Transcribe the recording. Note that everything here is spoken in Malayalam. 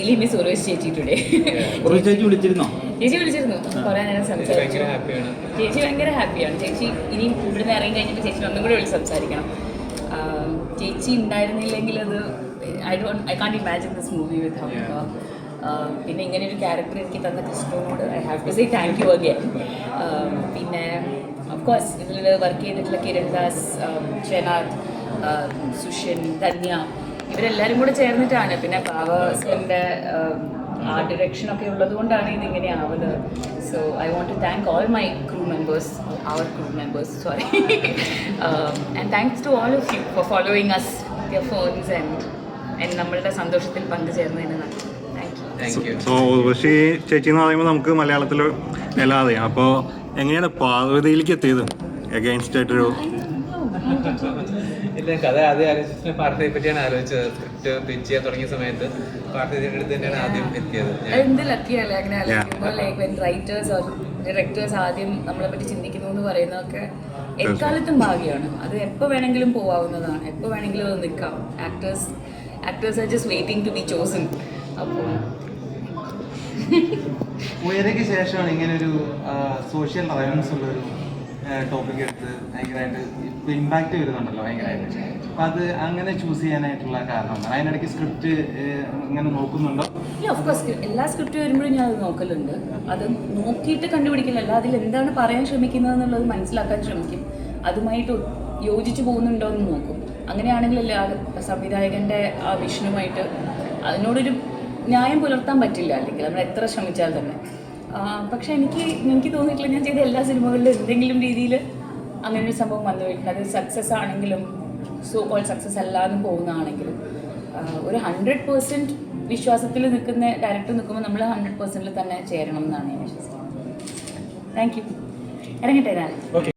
റിയലി മിസ് ഉർവശി ചേച്ചി ടുഡേ. ചേച്ചി വിളിച്ചിരുന്നു, കുറെ നേരം സംസാരിച്ചു. ചേച്ചി ഭയങ്കര ഹാപ്പിയാണ്. ചേച്ചി ഇനിയും ഇവിടുന്ന് ഇറങ്ങി കഴിഞ്ഞിട്ട് ചേച്ചി ഒന്നും കൂടെ വിളിച്ച് സംസാരിക്കണം. ചേച്ചി ഉണ്ടായിരുന്നില്ലെങ്കിൽ അത് I can't imagine this movie with ഹംക. പിന്നെ ഇങ്ങനെ ഒരു ക്യാരക്ടർ എനിക്ക് തന്ന ക്രിസ്റ്റോനോട് I have to say thank you again. പിന്നെ ഓഫ്കോഴ്സ് ഇതിൽ വർക്ക് ചെയ്തിട്ടുള്ള കിരൺദാസ്, ഷെനാദ്, സുഷിൻ, ധന്യ, ഇവരെല്ലാവരും കൂടെ ചേർന്നിട്ടാണ്. പിന്നെ പാവസിൻ്റെ ആർട്ട് ഡിറക്ഷനൊക്കെ ഉള്ളത് കൊണ്ടാണ് ഇതിങ്ങനെ ആവുന്നത്. So I want to thank all my crew members, sorry. And thanks to all of you for following us your fans and നമ്മളുടെ സന്തോഷത്തിൽ പങ്കുചേർന്നതിന് നന്ദി. Thank you. സോ ഉർവശി ചേച്ചി എന്ന് പറയുമ്പോൾ നമുക്ക് മലയാളത്തിൽ എല്ലാതെ, അപ്പോൾ എങ്ങനെയാണ് പാർവതിയിലേക്ക് എത്തിയത്? എഗെയിൻസ്റ്റ് ആയിട്ടൊരു ഇല്ല, കഥ ആദ്യം ആലോചിച്ച പാർട്ടിയെ പറ്റിയാണ് ആലോചിച്ചത്. സ്ക്രിപ്റ്റ് പിച്ച് ചെയ്യാൻ തുടങ്ങിയ സമയത്ത് പാർട്ടിയുടെ അടുത്ത് തന്നെയാണ് ആദ്യം എത്തിയത്. എന്ത് ലക്കിയല്ലേ അങ്ങനെ ആലോചിക്കുമ്പോൾ. Like when writers or directors ആദ്യം നമ്മളെ പറ്റി ചിന്തിക്കുന്നു എന്ന് പറയുന്നതൊക്കെ എക്കാലത്തും ഭാഗ്യമാണ്. അത് എപ്പോൾ വേണമെങ്കിലും പോവാവുന്നതാണ്, എപ്പോൾ വേണമെങ്കിലും അത് നിൽക്കാം. Actors are just waiting to be chosen. അപ്പോൾ ഉയരയ്ക്ക് ശേഷമാണ് ഇങ്ങനൊരു സോഷ്യൽ റെലവൻസ് ഉള്ളൊരു ടോപ്പിക് എടുത്ത് ഭയങ്കരമായിട്ട് ഇപ്പോൾ ഇമ്പാക്റ്റ് വരുന്നുണ്ടല്ലോ ഭയങ്കരമായിട്ട്. അപ്പം അത് അങ്ങനെ ചൂസ് ചെയ്യാനായിട്ടുള്ള കാരണം അതിനിടയ്ക്ക് സ്ക്രിപ്റ്റ് ഇങ്ങനെ നോക്കുന്നുണ്ടോ? ഇല്ല, ഓഫ്കോഴ്സ് എല്ലാ സ്ക്രിപ്റ്റ് വരുമ്പോഴും ഞാൻ അത് നോക്കലുണ്ട്. അത് നോക്കിയിട്ട് കണ്ടുപിടിക്കില്ലല്ല, അതിൽ എന്താണ് പറയാൻ ശ്രമിക്കുന്നത് എന്നുള്ളത് മനസ്സിലാക്കാൻ ശ്രമിക്കും. അതുമായിട്ട് യോജിച്ച് പോകുന്നുണ്ടോ എന്ന് നോക്കും. അങ്ങനെയാണെങ്കിലല്ലേ ആ സംവിധായകൻ്റെ ആ വിഷനുമായിട്ട് അതിനോടൊരു ന്യായം പുലർത്താൻ പറ്റില്ല, അല്ലെങ്കിൽ നമ്മൾ എത്ര ശ്രമിച്ചാൽ തന്നെ. പക്ഷെ എനിക്ക് തോന്നിയിട്ടില്ല, ഞാൻ ചെയ്ത എല്ലാ സിനിമകളിലും എന്തെങ്കിലും രീതിയിൽ അങ്ങനെ ഒരു സംഭവം വന്നു പോയിട്ടുണ്ട്. അത് സക്സസ് ആണെങ്കിലും സോ കോൾ സക്സസ് അല്ലാതെ പോകുന്നതാണെങ്കിലും ഒരു 100% വിശ്വാസത്തിൽ നിൽക്കുന്ന ഡയറക്ടർ നിൽക്കുമ്പോൾ നമ്മൾ 100% തന്നെ ചേരണം എന്നാണ് ഞാൻ വിശ്വസിക്കുന്നത്. Thank you. ഇറങ്ങട്ടെ ഞാൻ.